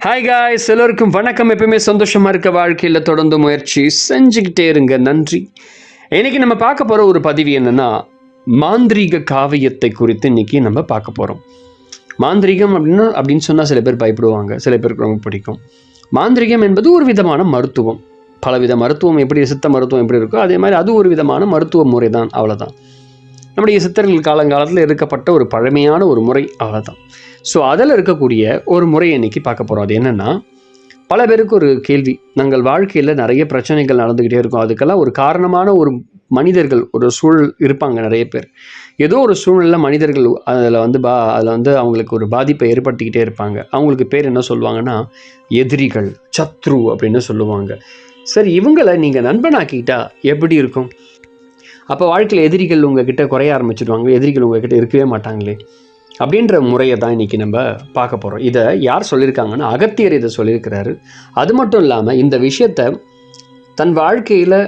Hi guys, எல்லோருக்கும் வணக்கம். எப்பவுமே சந்தோஷமாக இருக்க வாழ்க்கையில் தொடர்ந்து முயற்சி செஞ்சுக்கிட்டே இருங்க. நன்றி. இன்னைக்கு நம்ம பார்க்க போகிற ஒரு பதிவு என்னென்னா, மாந்திரீக காவியத்தை குறித்து இன்னைக்கு நம்ம பார்க்க போகிறோம். மாந்திரீகம் அப்படின்னு சொன்னால் சில பேர் பயப்படுவாங்க, சில பேருக்கு ரொம்ப பிடிக்கும். மாந்திரீகம் என்பது ஒரு விதமான மருத்துவம். பலவித மருத்துவம் எப்படி சித்த மருத்துவம் எப்படி இருக்கோ அதே மாதிரி அது ஒரு விதமான மருத்துவ முறை தான், அவ்வளோதான். நம்முடைய சித்தர்கள் காலங்காலத்தில் இருக்கப்பட்ட ஒரு பழமையான ஒரு முறை, அவ்வளோதான். ஸோ அதில் இருக்கக்கூடிய ஒரு முறையை இன்றைக்கி பார்க்க போகிறோம். அது என்னென்னா, பல பேருக்கு ஒரு கேள்வி. நாங்கள் வாழ்க்கையில் நிறைய பிரச்சனைகள் நடந்துக்கிட்டே இருக்கும். அதுக்கெல்லாம் ஒரு காரணமான ஒரு மனிதர்கள், ஒரு சூழல் இருப்பாங்க. நிறைய பேர் ஏதோ ஒரு சூழ்நிலையில் மனிதர்கள் அதில் வந்து அவங்களுக்கு ஒரு பாதிப்பை ஏற்படுத்திக்கிட்டே இருப்பாங்க. அவங்களுக்கு பேர் என்ன சொல்லுவாங்கன்னா, எதிரிகள், சத்ரு அப்படின்னு சொல்லுவாங்க. சரி, இவங்களை நீங்கள் நண்பனாக்கிட்டா எப்படி இருக்கும்? அப்போ வாழ்க்கையில் எதிரிகள் உங்ககிட்ட குறைய ஆரம்பிச்சிடுவாங்க, எதிரிகள் உங்ககிட்ட இருக்கவே மாட்டாங்களே அப்படின்ற முறையை தான் இன்றைக்கி நம்ம பார்க்க போகிறோம். இதை யார் சொல்லியிருக்காங்கன்னா, அகத்தியர் இதை சொல்லியிருக்கிறாரு. அது மட்டும் இல்லாமல் இந்த விஷயத்தை தன் வாழ்க்கையில்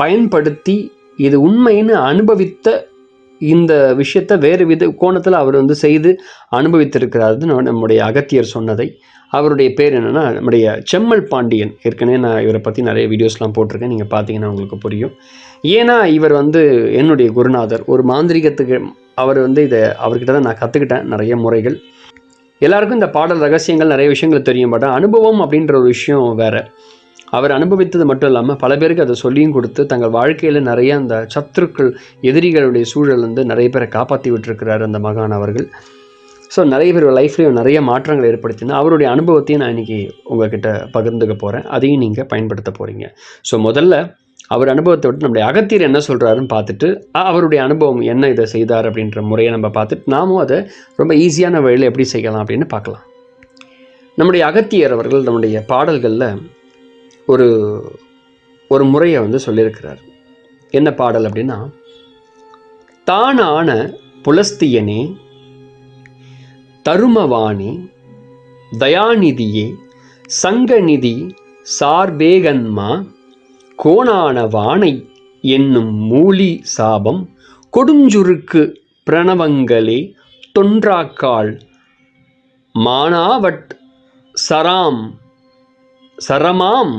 பயன்படுத்தி இது உண்மைன்னு அனுபவித்த இந்த விஷயத்தை வேறு வித கோணத்தில் அவர் செய்து அனுபவித்திருக்கிறாரு நம்முடைய அகத்தியர் சொன்னதை. அவருடைய பேர் என்னென்னா, நம்முடைய செம்மல் பாண்டியன். ஏற்கனவே நான் இவரை பற்றி நிறைய வீடியோஸ்லாம் போட்டிருக்கேன், நீங்கள் பார்த்தீங்கன்னா உங்களுக்கு புரியும். ஏன்னா இவர் என்னுடைய குருநாதர். ஒரு மாந்திரிகத்துக்கு அவர் இதை அவர்கிட்ட தான் நான் கற்றுக்கிட்டேன் நிறைய முறைகள். எல்லாருக்கும் இந்த பாடல் ரகசியங்கள் நிறைய விஷயங்கள் தெரியும். பட் அனுபவம் அப்படின்ற ஒரு விஷயம் வேறு. அவர் அனுபவித்தது மட்டும் இல்லாமல் பல பேருக்கு அதை சொல்லியும் கொடுத்து தங்கள் வாழ்க்கையில் நிறைய அந்த சத்துருக்கள், எதிரிகளுடைய சூழல் நிறைய பேரை காப்பாற்றி விட்டுருக்கிறார் அந்த மகான் அவர்கள். ஸோ நிறைய பேர் லைஃப்லேயும் நிறைய மாற்றங்கள் ஏற்படுத்தினா அவருடைய அனுபவத்தையும் நான் இன்றைக்கி உங்கள்கிட்ட பகிர்ந்துக்க போகிறேன். அதையும் நீங்கள் பயன்படுத்த போகிறீங்க. ஸோ முதல்ல அவர் அனுபவத்தை விட்டு நம்முடைய அகத்தியர் என்ன சொல்கிறாருன்னு பார்த்துட்டு, அவருடைய அனுபவம் என்ன இதை செய்தார் அப்படின்ற முறையை நம்ம பார்த்துட்டு நாமும் அதை ரொம்ப ஈஸியான வழியில் எப்படி செய்யலாம் அப்படின்னு பார்க்கலாம். நம்முடைய அகத்தியர் அவர்கள் நம்முடைய பாடல்களில் ஒரு ஒரு முறையை சொல்லியிருக்கிறார். என்ன பாடல் அப்படின்னா, தானான புலஸ்தியனே, தருமவாணி, தயாநிதியே, சங்கநிதி சார்பேகன்மா, கோணான வானை என்னும் மூலி சாபம், கொடுஞ்சுருக்கு பிரணவங்களே தொன்றாக்கால், மானாவட் சரமாம்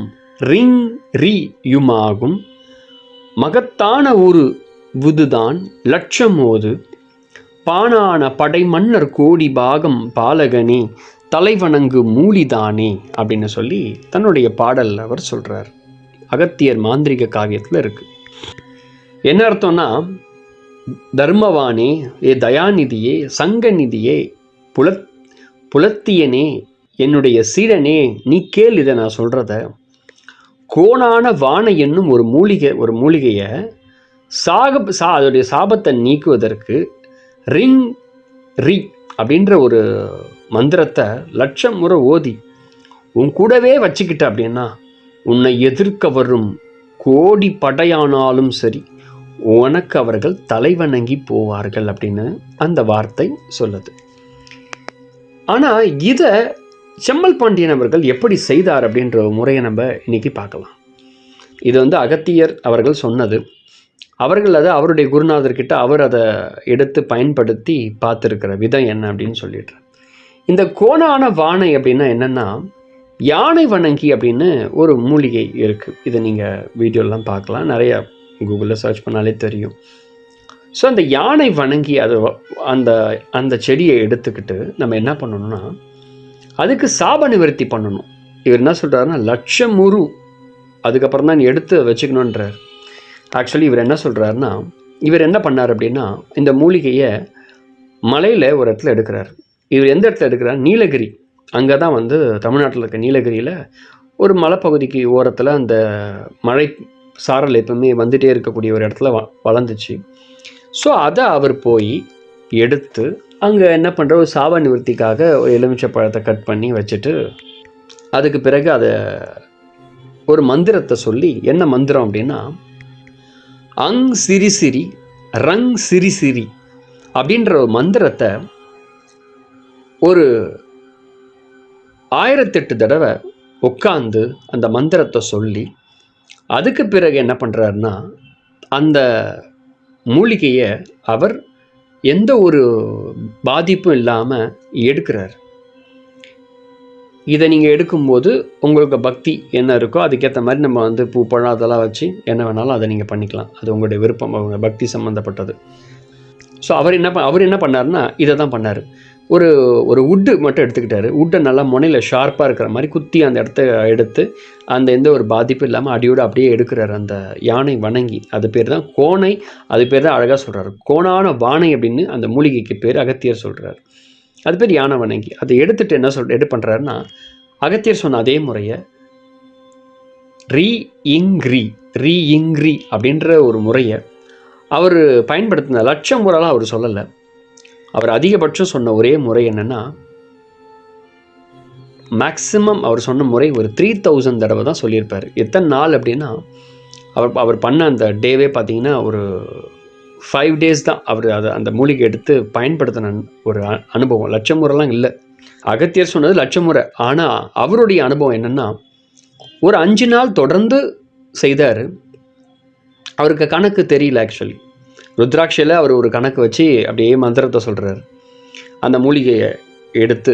ரிங் ரி யுமாகும், மகத்தான ஒரு வுதுதான் லட்சமோது, பானான படை மன்னர் கோடி பாகம் பாலகனே, தலைவணங்கு மூலிதானே அப்படின்னு சொல்லி தன்னுடைய பாடல் அவர் சொல்கிறார். அகத்தியர் மாந்திரிக காவியத்தில் இருக்குது. என்ன அர்த்தம்னா, தர்மவானே, ஏ தயாநிதியே, சங்கநிதியே, புலத்தியனே, என்னுடைய சீடனே, நீ கேள் இதை நான் சொல்கிறத. கோணான வானை என்னும் ஒரு மூலிகையை அதோடைய சாபத்தை நீக்குவதற்கு ரிங் ரி அப்படின்ற ஒரு மந்திரத்தை லட்சம் முறை ஓதி உன் கூடவே வச்சுக்கிட்ட அப்படின்னா, உன்னை எதிர்க்க வரும் கோடி படையானாலும் சரி உனக்கு அவர்கள் தலைவணங்கி போவார்கள் அப்படின்னு அந்த வார்த்தை சொல்லுது. ஆனால் இதை செம்மல் பாண்டியன் அவர்கள் எப்படி செய்தார் அப்படின்ற முறையை நம்ம இன்னைக்கு பார்க்கலாம். இது அகத்தியர் அவர்கள் சொன்னது. அவர்கள் அதை அவருடைய குருநாதர்கிட்ட அவர் அதை எடுத்து பயன்படுத்தி பார்த்துருக்கிற விதம் என்ன அப்படின்னு சொல்லிட்டு, இந்த கோணான வானை அப்படின்னா என்னென்னா, யானை வணங்கி அப்படின்னு ஒரு மூலிகை இருக்குது. இதை நீங்கள் வீடியோலாம் பார்க்கலாம், நிறைய கூகுளில் சர்ச் பண்ணாலே தெரியும். ஸோ அந்த யானை வணங்கி அந்த செடியை எடுத்துக்கிட்டு நம்ம என்ன பண்ணணும்னா, அதுக்கு சாப நிவர்த்தி பண்ணணும். இவர் என்ன சொல்கிறாருன்னா, லட்சமுரு அதுக்கப்புறம் தான் எடுத்து வச்சுக்கணுன்றார். ஆக்சுவலி இவர் என்ன சொல்கிறாருன்னா, இவர் என்ன பண்ணார் அப்படின்னா, இந்த மூலிகையை மலையில் ஒரு இடத்துல எடுக்கிறார். இவர் எந்த இடத்துல எடுக்கிறார்? நீலகிரி. அங்கே தான் தமிழ்நாட்டில் இருக்க நீலகிரியில் ஒரு மலைப்பகுதிக்கு ஓரத்தில் அந்த மழை சாரல் எப்பவுமே வந்துகிட்டே இருக்கக்கூடிய ஒரு இடத்துல வளர்ந்துச்சு. ஸோ அதை அவர் போய் எடுத்து அங்கே என்ன பண்ணுற, ஒரு சாப நிவர்த்திக்காக ஒரு எலுமிச்சை பழத்தை கட் பண்ணி வச்சுட்டு, அதுக்கு பிறகு அதை ஒரு மந்திரத்தை சொல்லி, என்ன மந்திரம் அப்படின்னா, அங் சிரி சிரி ரங் சிரி சிரி அப்படின்ற ஒரு மந்திரத்தை ஒரு 1008 தடவை உட்காந்து அந்த மந்திரத்தை சொல்லி, அதுக்கு பிறகு என்ன பண்ணுறாருன்னா, அந்த மூலிகையை அவர் எந்த ஒரு பாதிப்பும் இல்லாமல் எடுக்கிறார். இதை நீங்கள் எடுக்கும்போது உங்களுக்கு பக்தி என்ன இருக்கோ அதுக்கேற்ற மாதிரி நம்ம வந்து பூ பழம் அதெல்லாம் வச்சு என்ன வேணாலும் அதை நீங்கள் பண்ணிக்கலாம். அது உங்களுடைய விருப்பம், அவங்க பக்தி சம்மந்தப்பட்டது. ஸோ அவர் என்ன பண்ணாருன்னா இதை தான் பண்ணார். ஒரு ஒரு வுட்டு மட்டும் எடுத்துக்கிட்டாரு. வுட்டை நல்லா முனையில் ஷார்ப்பாக இருக்கிற மாதிரி குத்தி அந்த இடத்த எடுத்து அந்த எந்த ஒரு பாதிப்பும் இல்லாமல் அடியோடு அப்படியே எடுக்கிறார். அந்த யானை வணங்கி, அது பேர் தான் கோணை. அது பேர் தான் அழகாக சொல்கிறார், கோணான வானை அப்படின்னு அந்த மூலிகைக்கு பேர் அகத்தியர் சொல்கிறார். அது பேர் யானை வணங்கி. அதை எடுத்துகிட்டு என்ன பண்ணுறாருன்னா அகத்தியர் சொன்ன அதே முறையை ரீ இங்ரி அப்படின்ற ஒரு முறையை அவர் பயன்படுத்தின லட்சம் முறைலாம் அவர் சொல்லலை. அவர் அதிகபட்சம் சொன்ன ஒரே முறை என்னென்னா, மேக்ஸிமம் அவர் சொன்ன முறை ஒரு 3000 தடவை தான் சொல்லியிருப்பார். எத்தனை நாள் அப்படின்னா, அவர் பண்ண அந்த டேவே பார்த்தீங்கன்னா ஒரு 5 days தான் அவர் அந்த மூலிகை எடுத்து பயன்படுத்தின ஒரு அனுபவம். லட்சம் முறைலாம் இல்லை. அகத்தியர் சொன்னது லட்சம் முறை. ஆனால் அவருடைய அனுபவம் என்னென்னா, ஒரு 5 நாள் தொடர்ந்து செய்தார். அவருக்கு கணக்கு தெரியல. ஆக்சுவலி ருத்ராட்சையில் அவர் ஒரு கணக்கு வச்சு அப்படியே மந்திரத்தை சொல்கிறார். அந்த மூலிகையை எடுத்து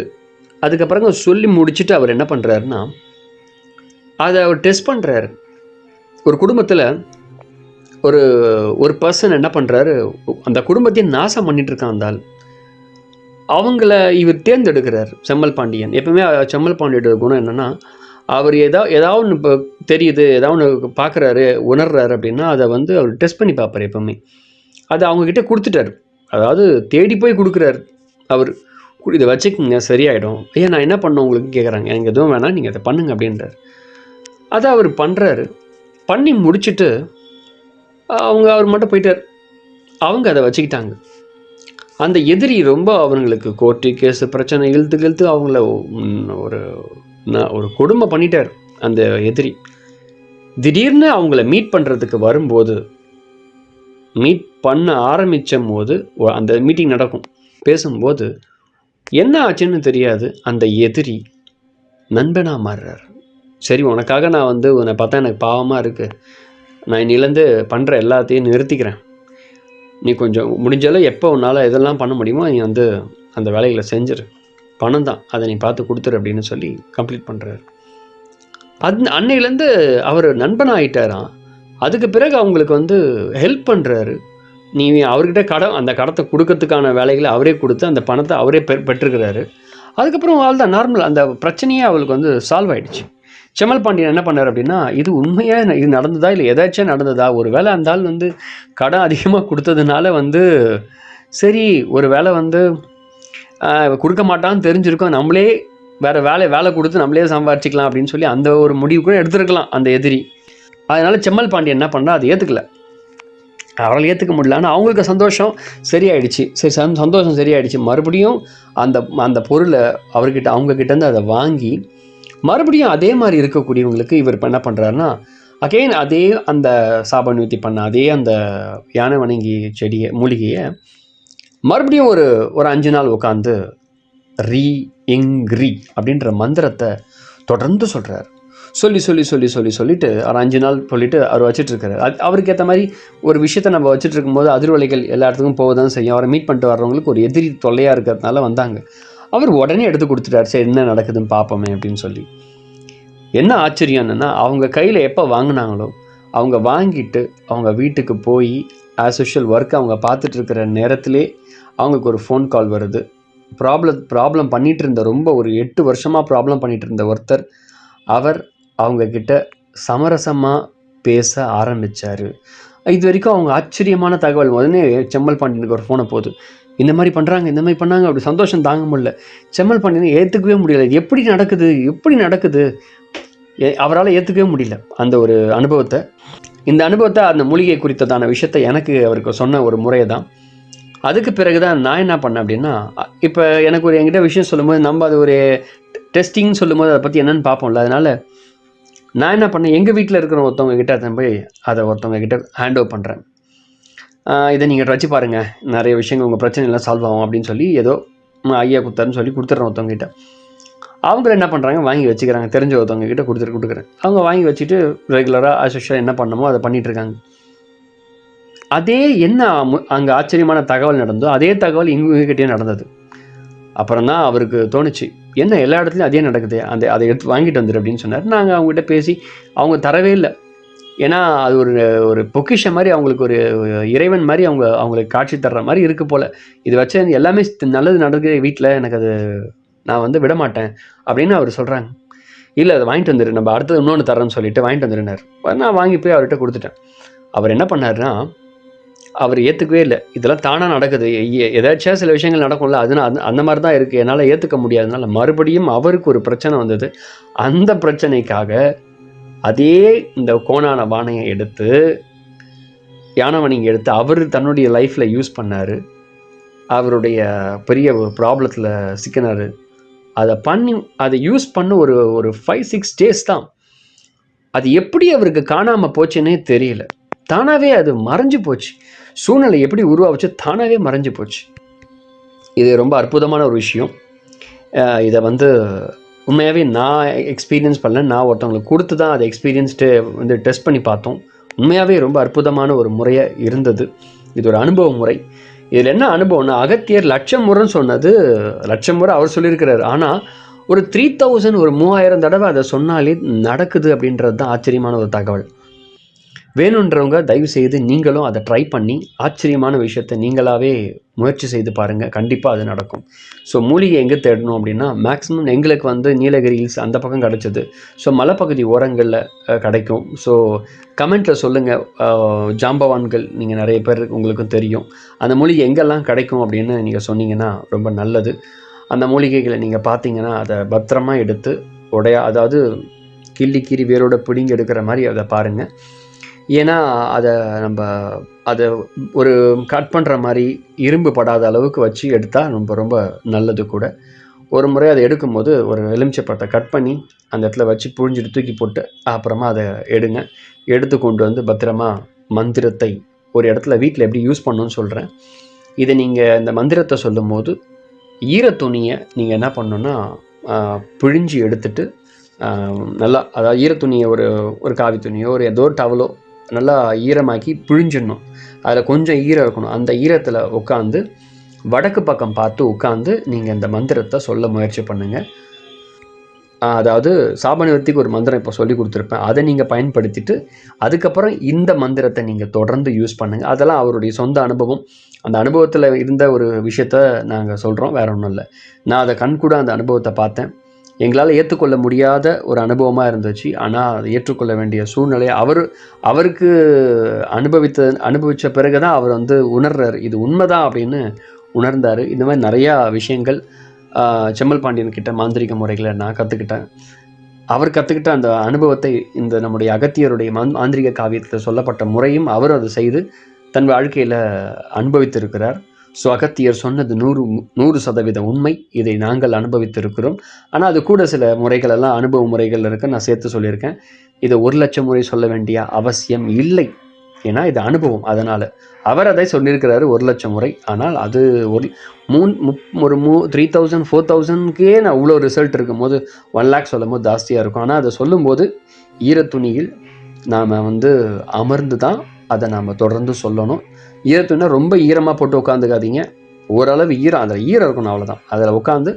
அதுக்கப்புறம் சொல்லி முடிச்சுட்டு அவர் என்ன பண்ணுறாருன்னா அதை அவர் டெஸ்ட் பண்ணுறாரு. ஒரு குடும்பத்தில் ஒரு பர்சன் என்ன பண்ணுறாரு, அந்த குடும்பத்தையும் நாசம் பண்ணிட்டு இருக்கான். அந்த ஆள் அவங்கள இவர் தேர்ந்தெடுக்கிறார். செம்மல் பாண்டியன் எப்பவுமே செம்மல் பாண்டியோட குணம் என்னென்னா, அவர் ஏதாவது ஒன்று இப்போ தெரியுது, ஏதாவது ஒன்று பார்க்குறாரு, உணர்றாரு அப்படின்னா அதை வந்து அவர் டெஸ்ட் பண்ணி பார்ப்பார். எப்பவுமே அதை அவங்கக்கிட்ட கொடுத்துட்டார். அதாவது தேடி போய் கொடுக்குறாரு. அவர் இதை வச்சுக்கோங்க சரியாயிடும். ஐயா நான் என்ன பண்ணோம் உங்களுக்கு கேட்குறாங்க. எனக்கு எதுவும் வேணாம், நீங்கள் அதை பண்ணுங்க அப்படின்றார். அதை அவர் பண்ணுறாரு. பண்ணி முடிச்சுட்டு அவர் மட்டும் போயிட்டார். அவங்க அதை வச்சுக்கிட்டாங்க. அந்த எதிரி ரொம்ப அவங்களுக்கு கோர்ட்டு கேஸு பிரச்சனை இழுத்து அவங்கள ஒரு கொடுமை பண்ணிட்டார் அந்த எதிரி. திடீர்னு அவங்கள மீட் பண்ணுறதுக்கு வரும்போது, மீட் பண்ண ஆரம்பிச்சும் போது அந்த மீட்டிங் நடக்கும். பேசும்போது என்ன ஆச்சுன்னு தெரியாது, அந்த எதிரி நண்பனாக மாறுறார். சரி உனக்காக நான் வந்து உன்னை பார்த்தா எனக்கு பாவமாக இருக்குது, நான் இன்னிலேருந்து பண்ணுற எல்லாத்தையும் நிறுத்திக்கிறேன், நீ கொஞ்சம் முடிஞ்சாலும் எப்போ உன்னால் இதெல்லாம் பண்ண முடியுமோ நீ வந்து அந்த வேலைகளை செஞ்சிரு, பணம் தான் அதை நீ பார்த்து கொடுத்துரு அப்படின்னு சொல்லி கம்ப்ளீட் பண்ணுறாரு. அன்னையிலேருந்து அவர் நண்பனாக ஆகிட்டாராம். அதுக்கு பிறகு அவங்களுக்கு வந்து ஹெல்ப் பண்ணுறாரு. நீ அவர்கிட்ட அந்த கடத்தை கொடுக்கறதுக்கான வேலைகளை அவரே கொடுத்து அந்த பணத்தை அவரே பெற்றுக்கிறாரு. அதுக்கப்புறம் அவள் தான் நார்மல் அந்த பிரச்சனையே அவளுக்கு வந்து சால்வ் ஆகிடுச்சு. செம்மல் பாண்டியன் என்ன பண்ணார் அப்படின்னா, இது உண்மையாக இது நடந்ததா இல்லை எதாச்சும் நடந்ததா, ஒரு வேளை அந்த ஆள் வந்து கடன் அதிகமாக கொடுத்ததுனால வந்து சரி ஒரு வேளை வந்து கொடுக்க மாட்டான்னு தெரிஞ்சிருக்கோம், நம்மளே வேறு வேலை கொடுத்து நம்மளே சம்பாரிச்சிக்கலாம் அப்படின்னு சொல்லி அந்த ஒரு முடிவு கூட எடுத்துருக்கலாம் அந்த எதிரி. அதனால் செம்மல் பாண்டியன் என்ன பண்ணால் அதை ஏற்றுக்கல. அவரால் ஏற்றுக்க முடியல. ஆனால் அவங்களுக்கு சந்தோஷம் சரியாயிடுச்சு. சரி சந்தோஷம் சரியாயிடுச்சு. மறுபடியும் அந்த பொருளை அவங்கக்கிட்டேருந்து அதை வாங்கி மறுபடியும் அதே மாதிரி இருக்கக்கூடியவங்களுக்கு இவர் என்ன பண்ணுறாருன்னா அகெயின் அதே அந்த சாப நிவர்த்தி பண்ண அதே அந்த யானை வணங்கி மூலிகையை மறுபடியும் ஒரு 5 நாள் உட்காந்து ரீ அப்படின்ற மந்திரத்தை தொடர்ந்து சொல்கிறார். சொல்லிட்டு ஒரு 5 நாள் சொல்லிட்டு அவர் வச்சுட்ருக்காரு. அவருக்கு ஏற்ற மாதிரி ஒரு விஷயத்தை நம்ம வச்சுட்டு இருக்கும்போது அதிர்வலைகள் எல்லா இடத்துக்கும் போக தான் செய்யும். அவரை மீட் பண்ணிட்டு வர்றவங்களுக்கு ஒரு எதிரி தொல்லையாக இருக்கிறதுனால வந்தாங்க. அவர் உடனே எடுத்து கொடுத்துட்டார். சரி என்ன நடக்குதுன்னு பார்ப்போமே அப்படின்னு சொல்லி. என்ன ஆச்சரியம் என்னென்னா, அவங்க கையில் எப்போ வாங்கினாங்களோ அவங்க வாங்கிட்டு அவங்க வீட்டுக்கு போய் ஆஸ் யூஷுவல் ஒர்க் அவங்க பார்த்துட்டு இருக்கிற நேரத்திலே அவங்களுக்கு ஒரு ஃபோன் கால் வருது. ப்ராப்ளம் பண்ணிகிட்டு இருந்த ரொம்ப ஒரு 8 வருஷமாக ப்ராப்ளம் பண்ணிகிட்டு இருந்த ஒருத்தர் அவங்கக்கிட்ட சமரசமாக பேச ஆரம்பித்தார். இது வரைக்கும் அவங்க ஆச்சரியமான தகவல். உடனே செம்மல் பாண்டியனுக்கு ஒரு ஃபோனை போகுது. இந்த மாதிரி பண்ணாங்க அப்படி சந்தோஷம் தாங்க முடியல. செம்மல் பாண்டியனை ஏற்றுக்கவே முடியல. எப்படி நடக்குது அவரால் ஏற்றுக்கவே முடியல அந்த ஒரு அனுபவத்தை. இந்த அனுபவத்தை அந்த மூலிகை குறித்ததான விஷயத்தை அவருக்கு சொன்ன ஒரு முறையை தான். அதுக்கு பிறகு தான் நான் என்ன பண்ணேன் அப்படின்னா, இப்போ எனக்கு என்கிட்ட விஷயம் சொல்லும்போது நம்ம அது ஒரு டெஸ்டிங்னு சொல்லும்போது அதை பற்றி என்னென்னு பார்ப்போம்ல. அதனால் நான் என்ன பண்ணேன், எங்கள் வீட்டில் இருக்கிற ஒருத்தவங்க கிட்ட அதை போய் ஒருத்தவங்க கிட்ட ஹேண்ட் ஓவர் பண்ணுறேன். இதை நீங்கள் வச்சு பாருங்கள், நிறைய விஷயங்கள் உங்கள் பிரச்சனைலாம் சால்வ் ஆகும் அப்படின்னு சொல்லி ஏதோ ஐயா கொடுத்தாருன்னு சொல்லி கொடுத்துட்றேன் ஒருத்தவங்க கிட்ட. அவங்க என்ன பண்ணுறாங்க, வாங்கி வச்சுக்கிறாங்க. தெரிஞ்ச ஒருத்தவங்க கிட்ட கொடுக்குறேன். அவங்க வாங்கி வச்சுட்டு ரெகுலராக ஆஸ்யூஷுவல் என்ன பண்ணமோ அதை பண்ணிகிட்ருக்காங்க. அதே என்ன அங்கே ஆச்சரியமான தகவல் நடந்தோ அதே தகவல் எங்ககிட்டே நடந்தது. அப்புறம் தான் அவருக்கு தோணுச்சு, என்ன எல்லா இடத்துலையும் அதே நடக்குது, அதை எடுத்து வாங்கிட்டு வந்துடு அப்படின்னு சொன்னார். நாங்கள் அவங்ககிட்ட பேசி அவங்க தரவே இல்லை. ஏன்னா அது ஒரு ஒரு பொக்கிஷம் மாதிரி, அவங்களுக்கு ஒரு இறைவன் மாதிரி அவங்களுக்கு காட்சி தர்ற மாதிரி இருக்குது போல். இது வச்சு எல்லாமே நல்லது நடக்குது வீட்டில், எனக்கு அது நான் வந்து விட மாட்டேன் அப்படின்னு அவர் சொல்கிறாங்க. இல்லை அதை வாங்கிட்டு வந்துடு, நம்ம அடுத்தது இன்னொன்று தரேன்னு சொல்லிட்டு வாங்கிட்டு வந்துருந்தார். நான் வாங்கி போய் அவர்கிட்ட கொடுத்துட்டேன். அவர் என்ன பண்ணாருன்னா, அவர் ஏற்றுக்கவே இல்லை. இதெல்லாம் தானாக நடக்குது, ஏதாச்சும் சில விஷயங்கள் நடக்கும்ல, அந்த மாதிரி தான் இருக்குது, என்னால் ஏற்றுக்க முடியாதனால மறுபடியும் அவருக்கு ஒரு பிரச்சனை வந்தது. அந்த பிரச்சனைக்காக அதே இந்த கோணான பானையை எடுத்து, யானவனிங்க எடுத்து அவர் தன்னுடைய லைஃப்பில் யூஸ் பண்ணார். அவருடைய பெரிய ஒரு ப்ராப்ளத்தில் சிக்கினார். அதை யூஸ் பண்ண ஒரு 5-6 டேஸ் தான். அது எப்படி அவருக்கு காணாமல் போச்சுன்னே தெரியல. தானாகவே அது மறைஞ்சு போச்சு. சூழ்நிலை எப்படி உருவாச்சு, தானாகவே மறைஞ்சு போச்சு. இது ரொம்ப அற்புதமான ஒரு விஷயம். இதை வந்து உண்மையாகவே நான் எக்ஸ்பீரியன்ஸ் பண்ணல, நான் ஒருத்தவங்களுக்கு கொடுத்து தான் அதை எக்ஸ்பீரியன்ஸ்டு வந்து டெஸ்ட் பண்ணி பார்த்தோம். உண்மையாகவே ரொம்ப அற்புதமான ஒரு முறையாக இருந்தது. இது ஒரு அனுபவ முறை. இதில் என்ன அனுபவம்னா, அகத்தியர் 1,00,000 முறைன்னு சொன்னது 1,00,000 முறை அவர் சொல்லியிருக்கிறார். ஆனால் ஒரு 3000 ஒரு 3000 தடவை அதை சொன்னாலே நடக்குது அப்படின்றது தான் ஆச்சரியமான ஒரு தகவல். வேணுன்றவங்க தயவு செய்து நீங்களும் அதை ட்ரை பண்ணி ஆச்சரியமான விஷயத்தை நீங்களாகவே முயற்சி செய்து பாருங்கள். கண்டிப்பாக அது நடக்கும். ஸோ மூலிகை எங்கே தேடணும் அப்படின்னா, மேக்ஸிமம் எங்களுக்கு வந்து நீலகிரி ஹில்ஸ் அந்த பக்கம் கிடச்சிது. ஸோ மலைப்பகுதி ஓரங்களில் கிடைக்கும். ஸோ கமெண்ட்டில் சொல்லுங்கள், ஜாம்பவான்கள் நீங்கள் நிறைய பேர் உங்களுக்கும் தெரியும், அந்த மூலிகை எங்கெல்லாம் கிடைக்கும் அப்படின்னு நீங்கள் சொன்னீங்கன்னா ரொம்ப நல்லது. அந்த மூலிகைகளை நீங்கள் பார்த்தீங்கன்னா அதை பத்திரமா எடுத்து அதாவது கீறி வேரோட பிடுங்கி எடுக்கிற மாதிரி அதை பாருங்கள். ஏன்னா அதை ஒரு கட் பண்ணுற மாதிரி இரும்பு படாத அளவுக்கு வச்சு எடுத்தால் ரொம்ப ரொம்ப நல்லது கூட. ஒரு முறை அதை எடுக்கும்போது ஒரு எலுமிச்சப்பழத்தை கட் பண்ணி அந்த இடத்துல வச்சு புழிஞ்சிட்டு தூக்கி போட்டு அப்புறமா அதை எடுங்க. எடுத்து கொண்டு வந்து பத்திரமா மந்திரத்தை ஒரு இடத்துல வீட்டில் எப்படி யூஸ் பண்ணணும்னு சொல்கிறேன். இதை நீங்கள் இந்த மந்திரத்தை சொல்லும் போது ஈரத்துணியை நீங்கள் என்ன பண்ணணுன்னா, பிழிஞ்சி எடுத்துட்டு நல்லா, அதாவது ஈரத்துணியை ஒரு காவி துணியோ ஒரு ஏதோ ஒரு டவலோ நல்லா ஈரமாக்கி பிழிஞ்சிடணும். அதில் கொஞ்சம் ஈரம் இருக்கணும். அந்த ஈரத்தில் உட்காந்து வடக்கு பக்கம் பார்த்து உட்காந்து நீங்கள் இந்த மந்திரத்தை சொல்ல முயற்சி பண்ணுங்கள். அதாவது சாப நிவர்த்திக்கு ஒரு மந்திரம் இப்போ சொல்லி கொடுத்துருப்பேன், அதை நீங்கள் பயன்படுத்திட்டு அதுக்கப்புறம் இந்த மந்திரத்தை நீங்கள் தொடர்ந்து யூஸ் பண்ணுங்கள். அதெல்லாம் அவருடைய சொந்த அனுபவம். அந்த அனுபவத்தில் இருந்த ஒரு விஷயத்த நாங்கள் சொல்கிறோம், வேற ஒன்றும் இல்லை. நான் அதை கண்கூட அந்த அனுபவத்தை பார்த்தேன். எங்களால் ஏற்றுக்கொள்ள முடியாத ஒரு அனுபவமாக இருந்துச்சு. ஆனால் அதை ஏற்றுக்கொள்ள வேண்டிய சூழ்நிலை அவருக்கு அனுபவித்த பிறகு தான் அவர் வந்து உணர்றார், இது உண்மைதான் அப்படின்னு உணர்ந்தார். இந்த மாதிரி நிறையா விஷயங்கள் செம்மல் பாண்டியன் கிட்ட மாந்திரிக முறைகளை நான் கற்றுக்கிட்டேன். அவர் கற்றுக்கிட்ட அந்த அனுபவத்தை இந்த நம்முடைய அகத்தியருடைய மாந்திரிக காவியத்தில் சொல்லப்பட்ட முறையும் அவர் அதை செய்து தன் வாழ்க்கையில் அனுபவித்திருக்கிறார். ஸோ அகத்தியர் சொன்னது 100% உண்மை. இதை நாங்கள் அனுபவித்திருக்கிறோம். ஆனால் அது கூட சில முறைகளெல்லாம் அனுபவ முறைகள் இருக்கு, நான் சேர்த்து சொல்லியிருக்கேன். இதை 1,00,000 முறை சொல்ல வேண்டிய அவசியம் இல்லை, ஏன்னா இது அனுபவம். அதனால் அவர் அதை சொல்லியிருக்கிறாரு 1,00,000 முறை. ஆனால் அது ஒரு 3,000 4,000க்கே நான் இவ்வளோ ரிசல்ட் இருக்கும்போது 1 lakh சொல்லும் போது ஜாஸ்தியாக இருக்கும். ஆனால் அதை சொல்லும்போது ஈரத்துணியில் நாம் வந்து அமர்ந்து தான் அதை நாம் தொடர்ந்து சொல்லணும். ஈரத்துணினா ரொம்ப ஈரமாக போட்டு உட்காந்துக்காதீங்க, ஓரளவு ஈரம், அதில் ஈரம் இருக்கணும், அவ்வளோதான். அதில் உட்காந்து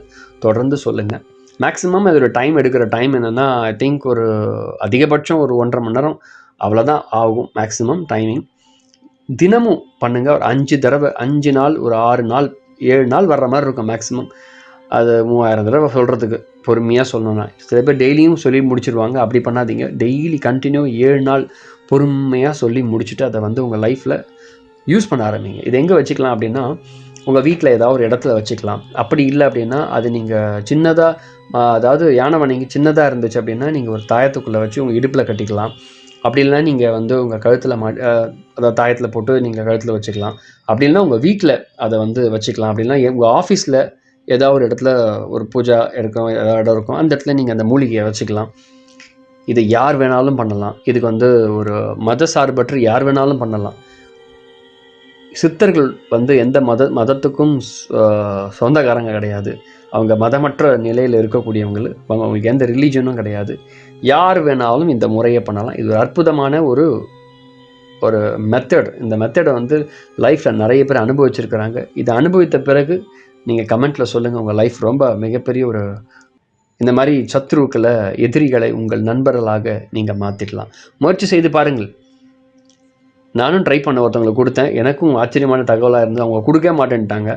தொடர்ந்து சொல்லுங்கள். மேக்ஸிமம் அதோட டைம் எடுக்கிற டைம் என்னென்னா, ஐ திங்க் ஒரு அதிகபட்சம் ஒரு 1.5 மணி நேரம் அவ்வளோதான் ஆகும் மேக்ஸிமம் டைமிங். தினமும் பண்ணுங்கள். ஒரு 5 தடவை, 5 நாள், ஒரு 6 நாள் 7 நாள் வர்ற மாதிரி இருக்கும் மேக்ஸிமம். அது 3000 தடவை சொல்கிறதுக்கு பொறுமையாக சொல்லணும்னா. சில பேர் டெய்லியும் சொல்லி முடிச்சிருவாங்க, அப்படி பண்ணாதீங்க. டெய்லி கண்டினியூ 7 நாள் பொறுமையாக சொல்லி முடிச்சுட்டு அதை வந்து உங்கள் லைஃப்பில் யூஸ் பண்ண ஆரம்பிங்க. இது எங்கே வச்சுக்கலாம் அப்படின்னா, உங்கள் வீட்டில் ஏதாவது ஒரு இடத்துல வச்சுக்கலாம். அப்படி இல்லை அப்படின்னா அது நீங்கள் சின்னதாக, அதாவது யானை வணங்கி சின்னதாக இருந்துச்சு அப்படின்னா நீங்கள் ஒரு தாயத்துக்குள்ளே வச்சு உங்கள் இடுப்பில் கட்டிக்கலாம். அப்படி இல்லைனா நீங்கள் வந்து உங்கள் கழுத்தில் அதாவது தாயத்தில் போட்டு நீங்கள் கழுத்தில் வச்சுக்கலாம். அப்படி இல்லைனா உங்கள் வீட்டில் அதை வந்து வச்சுக்கலாம். அப்படின்னா உங்கள் ஆஃபீஸில் ஏதாவது ஒரு இடத்துல ஒரு பூஜா இருக்கும், ஏதாவது இடம் இருக்கும், அந்த இடத்துல நீங்கள் அந்த மூலிகையை வச்சுக்கலாம். இதை யார் வேணாலும் பண்ணலாம். இதுக்கு வந்து ஒரு மத சார்பற்று யார் வேணாலும் பண்ணலாம். சித்தர்கள் வந்து எந்த மதத்துக்கும் சொந்தக்காரங்க கிடையாது. அவங்க மதமற்ற நிலையில் இருக்கக்கூடியவங்களுக்கு எந்த ரிலீஜனும் கிடையாது. யார் வேணாலும் இந்த முறையை பண்ணலாம். இது ஒரு அற்புதமான ஒரு மெத்தட். இந்த மெத்தடை வந்து லைஃப்பில் நிறைய பேர் அனுபவிச்சிருக்கிறாங்க. இதை அனுபவித்த பிறகு நீங்கள் கமெண்ட்டில் சொல்லுங்கள். உங்கள் லைஃப் ரொம்ப மிகப்பெரிய ஒரு இந்த மாதிரி சத்ருக்களை, எதிரிகளை உங்கள் நண்பர்களாக நீங்கள் மாற்றிக்கலாம். முயற்சி செய்து பாருங்கள். நானும் ட்ரை பண்ண ஒருத்தவங்களுக்கு கொடுத்தேன். எனக்கும் ஆச்சரியமான தகவலாக இருந்தது. அவங்க கொடுக்க மாட்டேன்ட்டாங்க.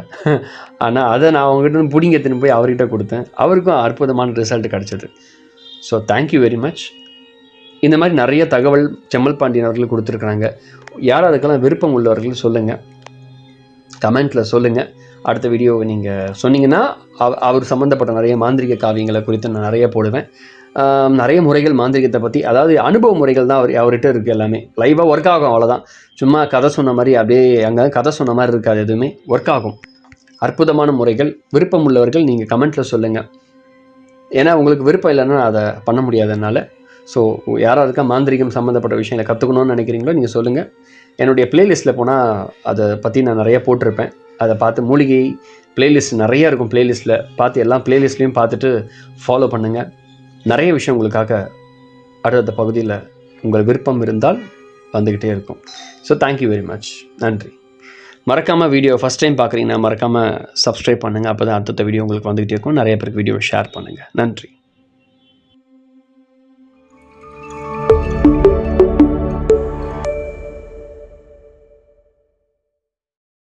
ஆனால் அதை நான் அவங்ககிட்ட பிடிங்கி எடுத்துன்னு போய் அவர்கிட்ட கொடுத்தேன். அவருக்கும் அற்புதமான ரிசல்ட் கிடச்சிது. So thank you very much. இந்த மாதிரி நிறைய தகவல் செம்மல் பாண்டியன் அவர்கள் கொடுத்துருக்குறாங்க. யார் அதுக்கெல்லாம் விருப்பம் உள்ளவர்கள் சொல்லுங்கள், கமெண்ட்டில் சொல்லுங்கள். அடுத்த வீடியோவை நீங்கள் சொன்னீங்கன்னா அவர் சம்மந்தப்பட்ட நிறைய மாந்திரிக காவியங்களை குறித்து நான் நிறைய போடுவேன். நிறைய முறைகள் மாந்திரிகத்தை பற்றி, அதாவது அனுபவ முறைகள் தான் அவர்கிட்ட இருக்குது. எல்லாமே லைவாக ஒர்க் ஆகும், அவ்வளோதான். சும்மா கதை சொன்ன மாதிரி அப்படியே அங்கே கதை சொன்ன மாதிரி இருக்காது, எதுவுமே ஒர்க் ஆகும். அற்புதமான முறைகள். விருப்பம் உள்ளவர்கள் நீங்கள் கமெண்ட்டில் சொல்லுங்கள். ஏன்னா உங்களுக்கு விருப்பம் இல்லைன்னா அதை பண்ண முடியாதனால. ஸோ யாராவதுக்கா மாந்திரிகம் சம்மந்தப்பட்ட விஷயங்களை கற்றுக்கணும்னு நினைக்கிறீங்களோ நீங்கள் சொல்லுங்கள். என்னுடைய ப்ளேலிஸ்ட்டில் போனால் அதை பற்றி நான் நிறைய போட்டிருப்பேன். அதை பார்த்து மூலிகை ப்ளேலிஸ்ட் நிறையா இருக்கும். ப்ளேலிஸ்ட்டில் பார்த்து எல்லா ப்ளேலிஸ்ட்லேயும் பார்த்துட்டு ஃபாலோ பண்ணுங்கள். நிறைய விஷயம் உங்களுக்காக அடுத்த பகுதியில் உங்கள் விருப்பம் இருந்தால் வந்துக்கிட்டே இருக்கும். So thank you very much. நன்றி. மறக்காமல் வீடியோ ஃபஸ்ட் டைம் பார்க்குறீங்கன்னா மறக்காமல் சப்ஸ்கிரைப் பண்ணுங்கள். அப்போ தான் அடுத்த வீடியோ உங்களுக்கு வந்துக்கிட்டே இருக்கும். நிறைய பேருக்கு வீடியோவை ஷேர் பண்ணுங்கள். நன்றி.